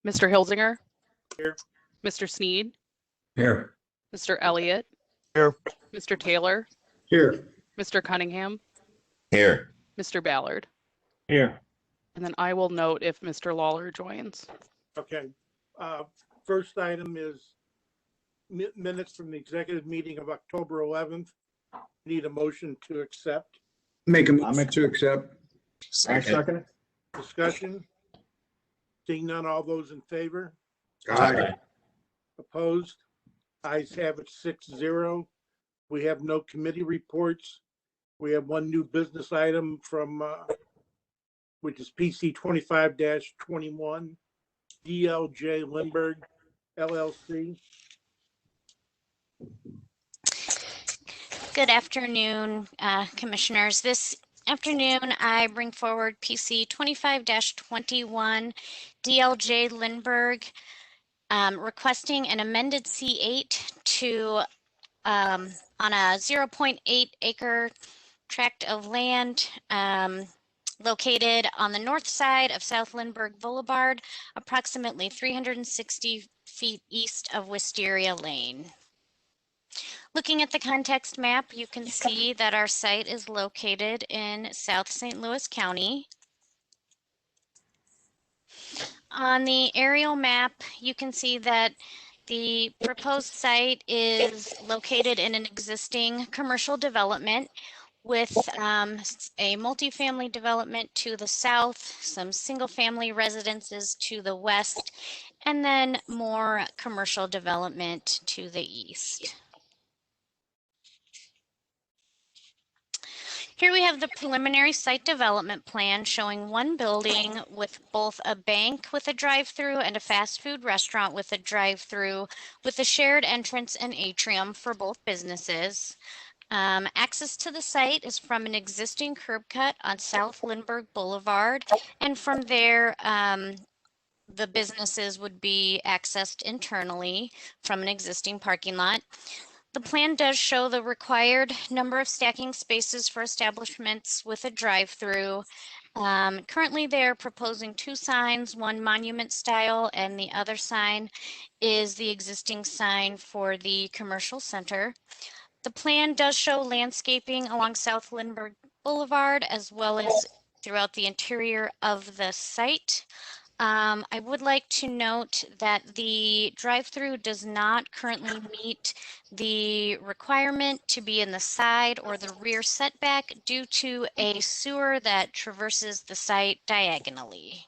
Mr. Hilsinger, Here. Mr. Sneed, Here. Mr. Elliott, Here. Mr. Taylor, Here. Mr. Cunningham, Here. Mr. Ballard. Here. And then I will note if Mr. Lawler joins. Okay. First item is minutes from the executive meeting of October 11th. Need a motion to accept. Make a moment to accept. Second. it. Discussion. Seeing none, all those in favor? Aye. Opposed? Ayes have it 6-0. We have no committee reports. We have one new business item from, which is PC 25-21, DLJ Lindbergh LLC. Good afternoon, Commissioners. This afternoon, I bring forward PC 25-21, DLJ Lindbergh, requesting an amended C8 to on a 0.8 acre tract of land located on the north side of South Lindbergh Boulevard, approximately 360 feet east of Wisteria Lane. Looking at the context map, you can see that our site is located in South St. Louis County. On the aerial map, you can see that the proposed site is located in an existing commercial development with a multifamily development to the south, some single-family residences to the west, and then more commercial development to the east. Here we have the preliminary site development plan showing one building with both a bank with a drive-through and a fast food restaurant with a drive-through with a shared entrance and atrium for both businesses. Access to the site is from an existing curb cut on South Lindbergh Boulevard, and from there the businesses would be accessed internally from an existing parking lot. The plan does show the required number of stacking spaces for establishments with a drive-through. Currently, they're proposing two signs, one monument style, and the other sign is the existing sign for the commercial center. The plan does show landscaping along South Lindbergh Boulevard as well as throughout the interior of the site. I would like to note that the drive-through does not currently meet the requirement to be in the side or the rear setback due to a sewer that traverses the site diagonally.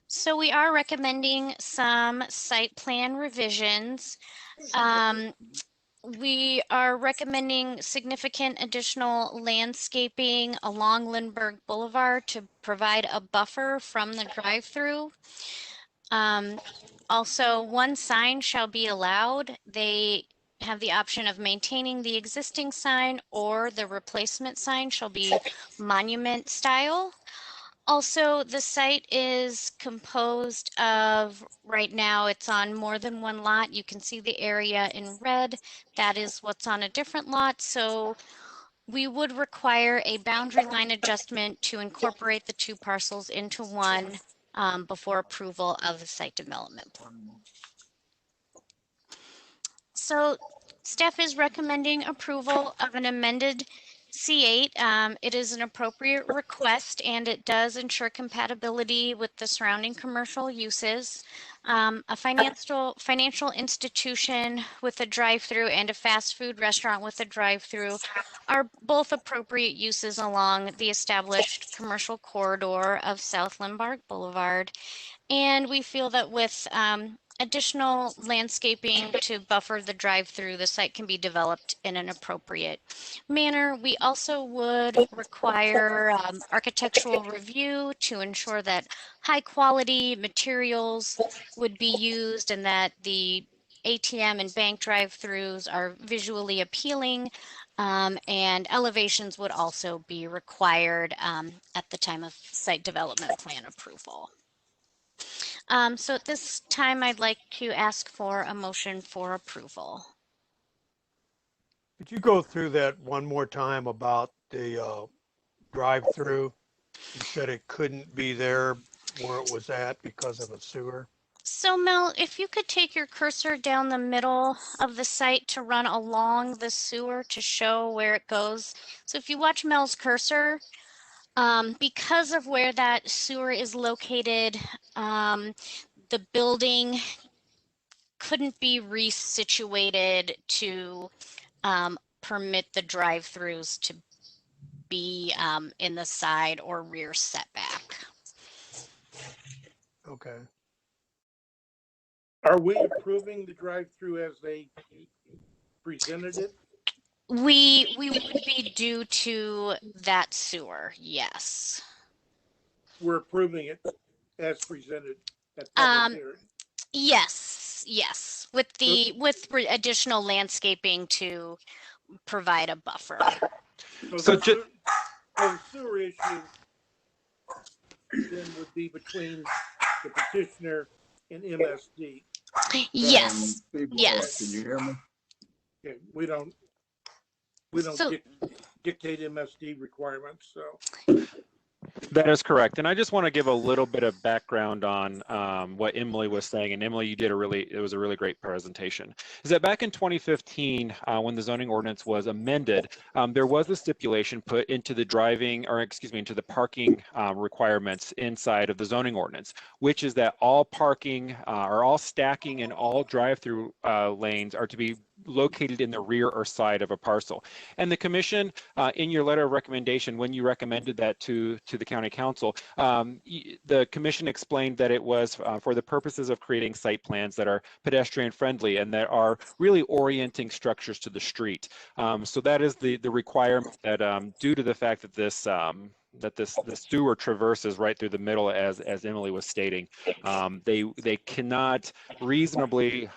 So we are recommending some site plan revisions. We are recommending significant additional landscaping along Lindbergh Boulevard to provide a buffer from the drive-through. Also, one sign shall be allowed. They have the option of maintaining the existing sign, or the replacement sign shall be monument style. Also, the site is composed of, right now it's on more than one lot. You can see the area in red. That is what's on a different lot. So we would require a boundary line adjustment to incorporate the two parcels into one before approval of the site development plan. So staff is recommending approval of an amended C8. It is an appropriate request and it does ensure compatibility with the surrounding commercial uses. A financial institution with a drive-through and a fast food restaurant with a drive-through are both appropriate uses along the established commercial corridor of South Lindbergh Boulevard. And we feel that with additional landscaping to buffer the drive-through, the site can be developed in an appropriate manner. We also would require architectural review to ensure that high quality materials would be used and that the ATM and bank drive-throughs are visually appealing, and elevations would also be required at the time of site development plan approval. So at this time, I'd like to ask for a motion for approval. Could you go through that one more time about the drive-through? You said it couldn't be there where it was at because of a sewer? So Mel, if you could take your cursor down the middle of the site to run along the sewer to show where it goes. So if you watch Mel's cursor, because of where that sewer is located, the building couldn't be resituated to permit the drive-throughs to be in the side or rear setback. Okay. Are we approving the drive-through as they presented it? We would be due to that sewer, yes. We're approving it as presented at Um, public hearing. Yes, with additional landscaping to provide a buffer. So the sewer issue then would be between the petitioner and MSD. Yes, Can yes. you hear me? Okay, we don't So- dictate MSD requirements, so. That is correct. And I just want to give a little bit of background on what Emily was saying. And Emily, it was a really great presentation. Is that back in 2015, when the zoning ordinance was amended, there was a stipulation put into the into the parking requirements inside of the zoning ordinance, which is that all parking or all stacking and all drive-through lanes are to be located in the rear or side of a parcel. And the commission, in your letter of recommendation, when you recommended that to the county council, the commission explained that it was for the purposes of creating site plans that are pedestrian friendly and that are really orienting structures to the street. So that is the requirement that due to the fact that the sewer traverses right through the middle, as Emily was stating, they cannot reasonably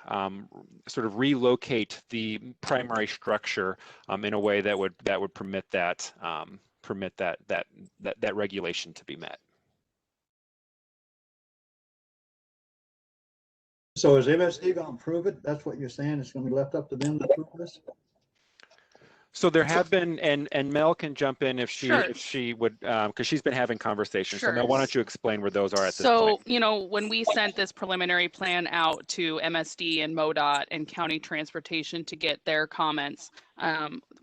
sort of relocate the primary structure in a way that would permit that regulation to be met. So is MSD going to approve it? That's what you're saying? It's going to be left up to them to approve this? So there have been, and Mel can jump in if Sure. she would, because she's been having conversations. So Sure. Mel, why don't you explain where those are at this So, point? when we sent this preliminary plan out to MSD and MoDOT and County Transportation to get their comments,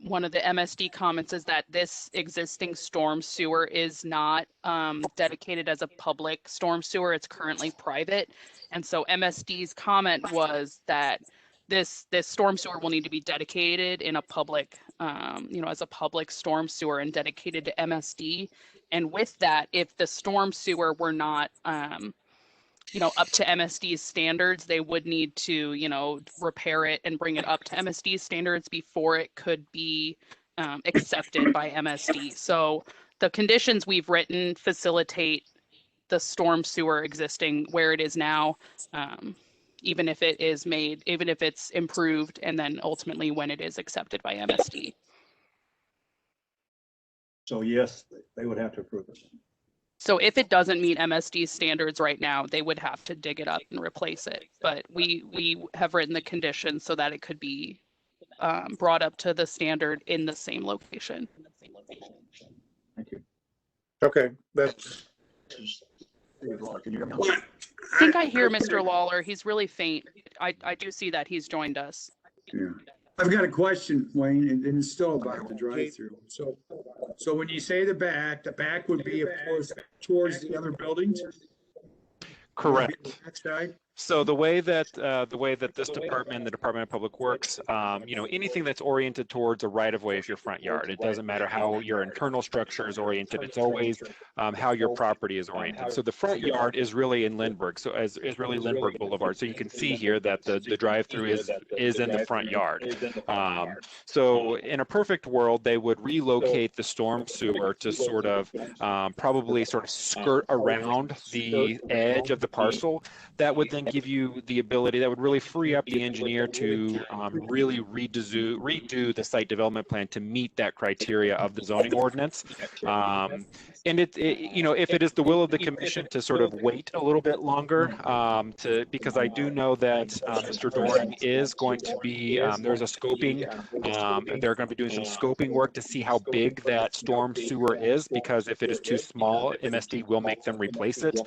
one of the MSD comments is that this existing storm sewer is not dedicated as a public storm sewer. It's currently private. And so MSD's comment was that this storm sewer will need to be dedicated in a public, as a public storm sewer and dedicated to MSD. And with that, if the storm sewer were not, up to MSD's standards, they would need to, repair it and bring it up to MSD's standards before it could be accepted by MSD. So the conditions we've written facilitate the storm sewer existing where it is now, even if it's improved, and then ultimately when it is accepted by MSD. So yes, they would have to approve it. So if it doesn't meet MSD's standards right now, they would have to dig it up and replace it. But we have written the conditions so that it could be brought up to the standard in the same location. Thank you. Okay, that's. I think I hear Mr. Lawler. He's really faint. I do see that he's joined us. Yeah. I've got a question, Wayne, and it's still about the drive-through. So when you say the back would be, of course, towards the other buildings? Correct. The backside? So the way that this department, the Department of Public Works, anything that's oriented towards a right-of-way is your front yard. It doesn't matter how your internal structure is oriented. It's always how your property is oriented. So the front yard is really in Lindbergh. So is really Lindbergh Boulevard. So you can see here that the drive-through is in the front yard. So in a perfect world, they would relocate the storm sewer to sort of probably sort of skirt around the edge of the parcel. That would then give you the ability, that would really free up the engineer to really redo the site development plan to meet that criteria of the zoning ordinance. And you know, if it is the will of the commission to sort of wait a little bit longer, because I do know that Mr. Doring is going to be, there's a scoping, they're going to be doing some scoping work to see how big that storm sewer is, because if it is too small, MSD will make them replace it.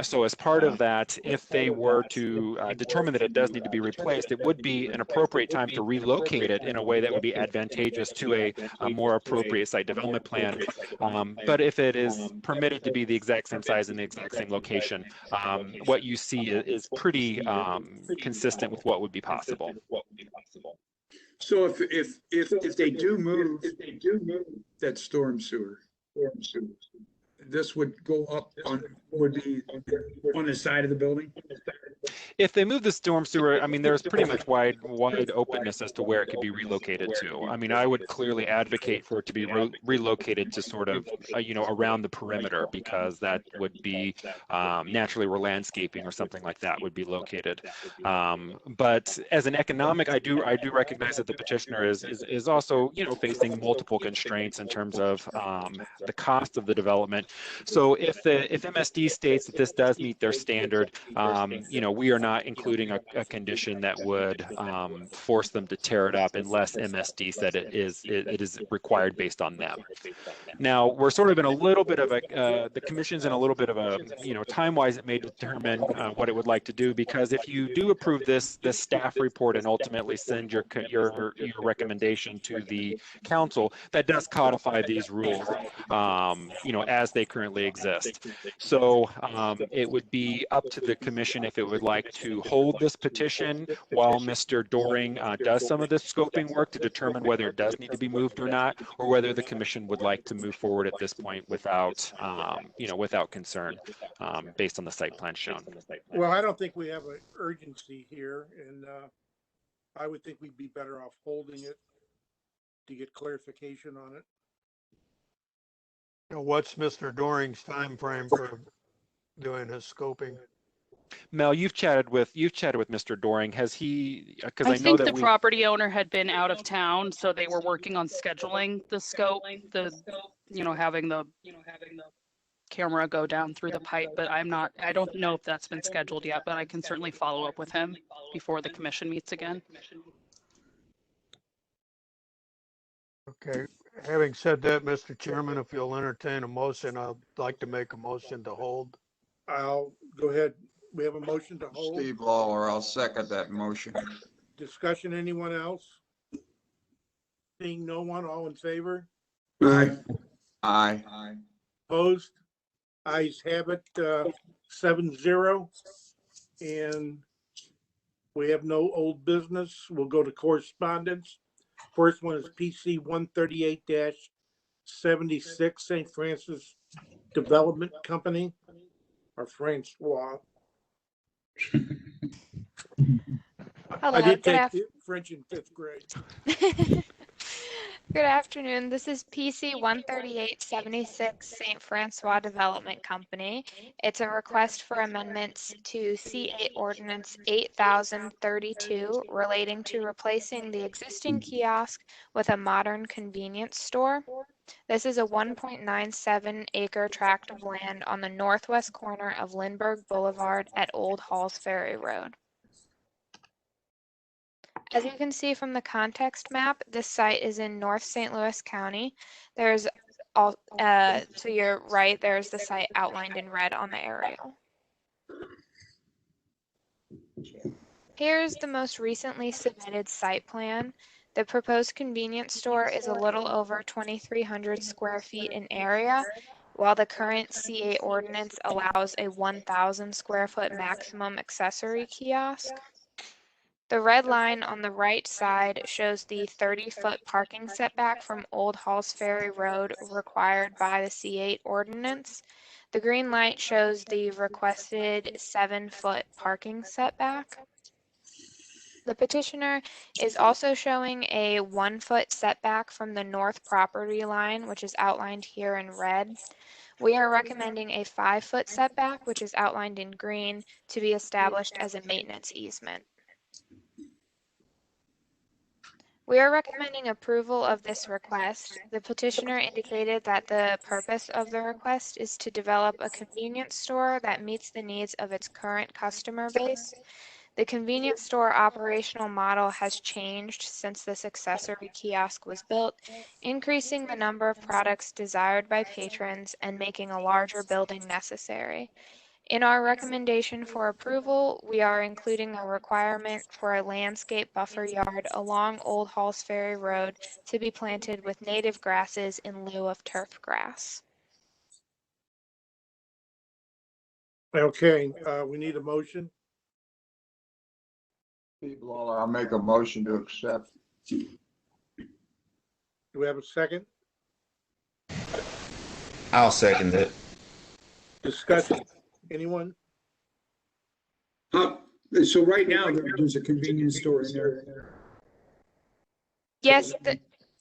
So as part of that, if they were to determine that it does need to be replaced, it would be an appropriate time to relocate it in a way that would be advantageous to a more appropriate site development plan. But if it is permitted to be the exact same size and the exact same location, what you see is pretty consistent with what would be possible. So if they do move that storm sewer, this would go up on, would be on the side of the building? If they move the storm sewer, I mean, there's pretty much wide openness as to where it could be relocated to. I mean, I would clearly advocate for it to be relocated to sort of, you know, around the perimeter, because that would be naturally where landscaping or something like that would be located. But as an economic, I do recognize that the petitioner is also, you know, facing multiple constraints in terms of the cost of the development. So if MSD states that this does meet their standard, you know, we are not including a condition that would force them to tear it up unless MSD said it is required based on them. Now, we're sort of in a little bit of a, the commission's in a little bit of a, you know, time-wise it may determine what it would like to do, because if you do approve this staff report and ultimately send your recommendation to the council, that does codify these rules, you know, as they currently exist. So it would be up to the commission if it would like to hold this petition while Mr. Doring does some of this scoping work to determine whether it does need to be moved or not, or whether the commission would like to move forward at this point without, you know, without concern, based on the site plan shown. Well, I don't think we have an urgency here, and I would think we'd be better off holding it to get clarification on it. You know, what's Mr. Doring's time frame for doing his scoping? Mel, you've chatted with Mr. Doring. Has he? Because I I know think that the property owner had been out of town, so they were working on scheduling the scope, you know, having the camera go down through the pipe, but I don't know if that's been scheduled yet, but I can certainly follow up with him before the commission meets again. Okay, having said that, Mr. Chairman, if you'll entertain a motion, I'd like to make a motion to hold. I'll go ahead. We have a motion to hold. Steve Lawler, I'll second that motion. Discussion, anyone else? Seeing no one, all in favor? Aye. Aye. Opposed? Ayes have it, 7-0. And we have no old business. We'll go to correspondence. First one is PC 138-76, St. Francis Development Company, or Francois. Hello, I did take French in 5th grade. Good afternoon. This is PC 13876 St. Francois Development Company. It's a request for amendments to C8 Ordinance 8032 relating to replacing the existing kiosk with a modern convenience store. This is a 1.97 acre tract of land on the northwest corner of Lindbergh Boulevard at Old Halls Ferry Road. As you can see from the context map, this site is in North St. Louis County. There's to your right, there's the site outlined in red on the aerial. Here's the most recently submitted site plan. The proposed convenience store is a little over 2,300 square feet in area, while the current C8 ordinance allows a 1,000 square foot maximum accessory kiosk. The red line on the right side shows the 30-foot parking setback from Old Halls Ferry Road required by the C8 ordinance. The green light shows the requested 7-foot parking setback. The petitioner is also showing a 1-foot setback from the north property line, which is outlined here in red. We are recommending a 5-foot setback, which is outlined in green, to be established as a maintenance easement. We are recommending approval of this request. The petitioner indicated that the purpose of the request is to develop a convenience store that meets the needs of its current customer base. The convenience store operational model has changed since this accessory kiosk was built, increasing the number of products desired by patrons and making a larger building necessary. In our recommendation for approval, we are including a requirement for a landscape buffer yard along Old Halls Ferry Road to be planted with native grasses in lieu of turf grass. Okay, we need a motion. Pete Lawler, I'll make a motion to accept. Do we have a second? I'll second it. Discussion. Anyone? So right now, there's a convenience store in there. Yes,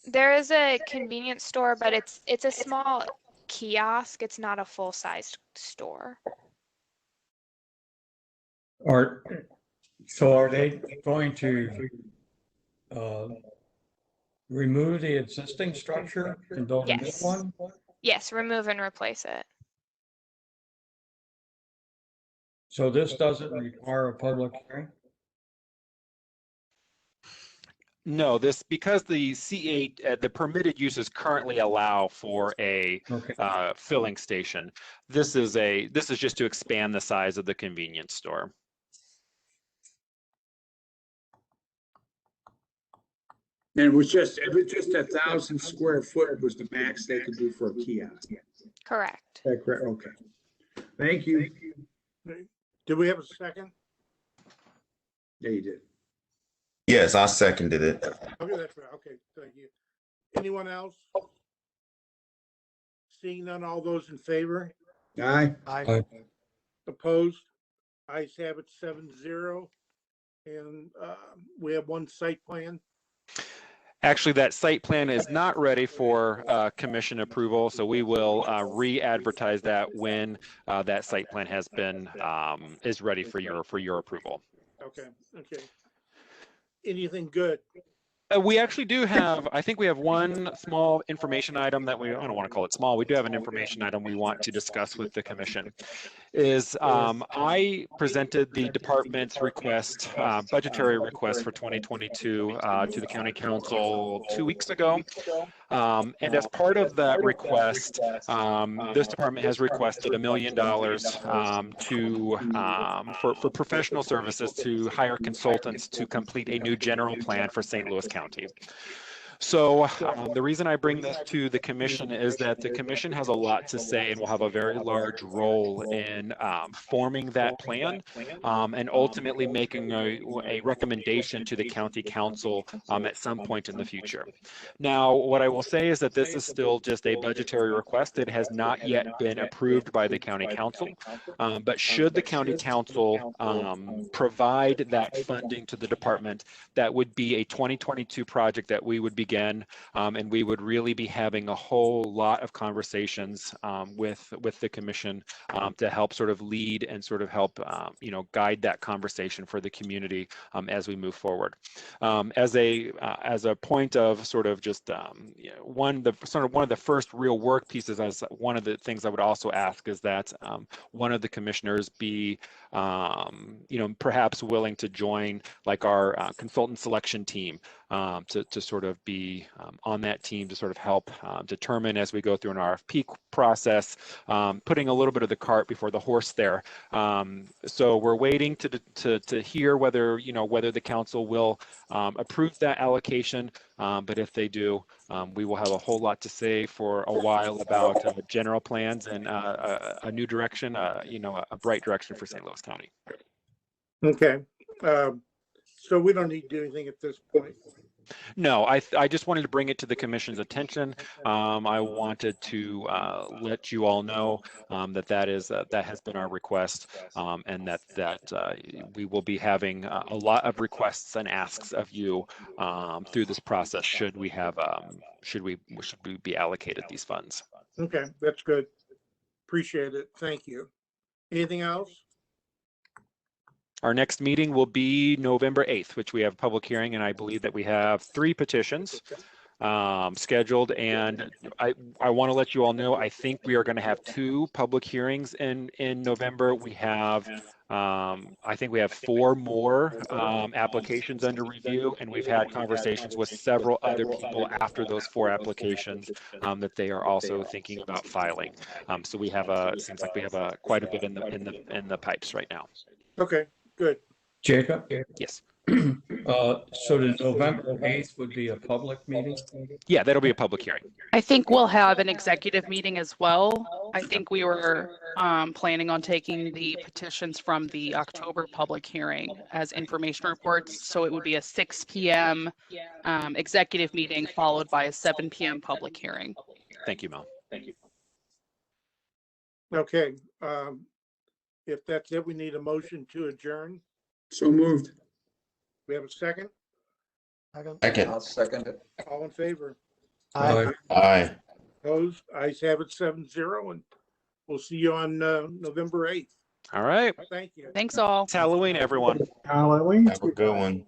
there is a convenience store, but it's a small kiosk. It's not a full-sized store. So are they going to remove the existing structure and build a new Yes. one? Yes, remove and replace it. So this doesn't require a public hearing? No, this because the C8, the permitted uses currently allow for a Okay. filling station. This is just to expand the size of the convenience store. And it was just 1,000 square foot was the max they could do for a kiosk. Correct. Is that correct? Okay. Thank you. Do we have a second? Yeah, you did. Yes, I seconded it. Okay, that's right. Okay, thank you. Anyone else? Seeing none, all those in favor? Aye. Aye. Opposed? Ayes have it 7-0. And we have one site plan. Actually, that site plan is not ready for commission approval, so we will re-advertise that when that site plan has been is ready for your approval. Okay, okay. Anything good? We actually do have, I think we have one small information item that I don't want to call it small, we do have an information item we want to discuss with the commission. I presented the department's request, budgetary request for 2022 to the county council 2 weeks ago. And as part of that request, this department has requested $1 million for professional services to hire consultants to complete a new general plan for St. Louis County. So the reason I bring this to the commission is that the commission has a lot to say and will have a very large role in forming that plan and ultimately making a recommendation to the county council at some point in the future. Now, what I will say is that this is still just a budgetary request. It has not yet been approved by the county council, but should the county council provide that funding to the department, that would be a 2022 project that we would begin, and we would really be having a whole lot of conversations with the commission to help sort of lead and sort of help guide that conversation for the community as we move forward. As a point of sort of just one of the first real work pieces, as one of the things I would also ask is that one of the commissioners be perhaps willing to join like our consultant selection team to sort of be on that team to sort of help determine as we go through an RFP process, putting a little bit of the cart before the horse there. So we're waiting to hear whether the council will approve that allocation. But if they do, we will have a whole lot to say for a while about general plans and a new direction, a bright direction for St. Louis County. Okay. So we don't need to do anything at this point. No, I just wanted to bring it to the commission's attention. I wanted to let you all know that has been our request, and that we will be having a lot of requests and asks of you through this process should we be allocated these funds. Okay, that's good. Appreciate it. Thank you. Anything else? Our next meeting will be November 8th, which we have a public hearing, and I believe that we have 3 petitions scheduled. And I want to let you all know, I think we are going to have 2 public hearings in November. We have, I think we have 4 more applications under review, and we've had conversations with several other people after those 4 applications that they are also thinking about filing. So we have it seems like we have quite a bit in the pipes right now. Okay, good. Jacob? Yes. So the November 8th would be a public meeting? Yeah, that'll be a public hearing. I think we'll have an executive meeting as well. I think we were planning on taking the petitions from the October public hearing as information reports. So it would be a 6 p.m. Executive meeting followed by a 7 p.m. public hearing. Thank you, Mel. Okay. If that's it, we need a motion to adjourn. So moved. We have a second? Second. I'll second it. All in favor? Aye. Aye. Opposed? Ayes have it 7-0, and we'll see you on November 8th. All right. Thank you. Thanks all. It's Halloween, everyone. Halloween. Have a good one.